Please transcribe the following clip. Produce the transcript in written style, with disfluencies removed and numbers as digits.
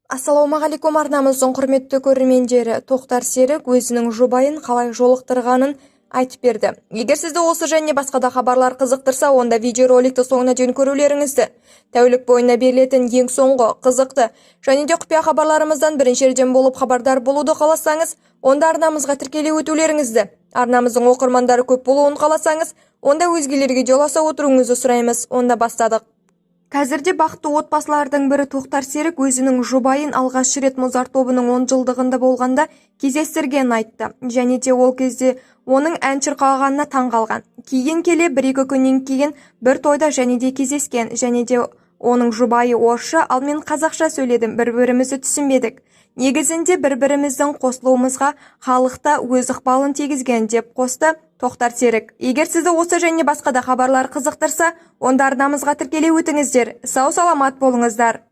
Ассалаумағалейкум, арнамыздың құрметті көрермендері. Тоқтар Серік өзінің жұбайын қалай жолықтырғанын айтып берді. Егер сізді осы және басқа да хабарлар қызықтырса, онда видеороликті соңына дейін көрулеріңізді. Тәулік бойына берілетін ең соңғы, қызықты және де құпия хабарларымыздан біріншіден болып хабардар болуды қаласаңыз, онда арнамызға тіркеле өтулеріңізді. Арнамыздың оқырмандары көп болуын қаласаңыз, онда өзгелерге де ұласа отыруыңызды сұраймыз. Онда бастадық. Қазірде бақытты отбасылардың бірі Тоқтар Серік өзінің жұбайын алғаш рет Мұзарт тобының 10 жылдығында болғанда кездестіргенін айтты. Және де ол кезде оның ән шырқағанына таң қалған. Кейін келе 1-2 күннен кейін бір тойда және де кездескен. Және де оның жұбайы орысша, ал мен қазақша сөйледім, бір-бірімізді түсінбедік. Негізінде бір-біріміздің қосылуымызға халықта өз ықпалын тигізген, деп қосты Тоқтар Серік. Егер сізді осы және басқа да хабарлар қызықтырса, онда арнамызға тіркеле өтіңіздер. Сау саламат болыңыздар.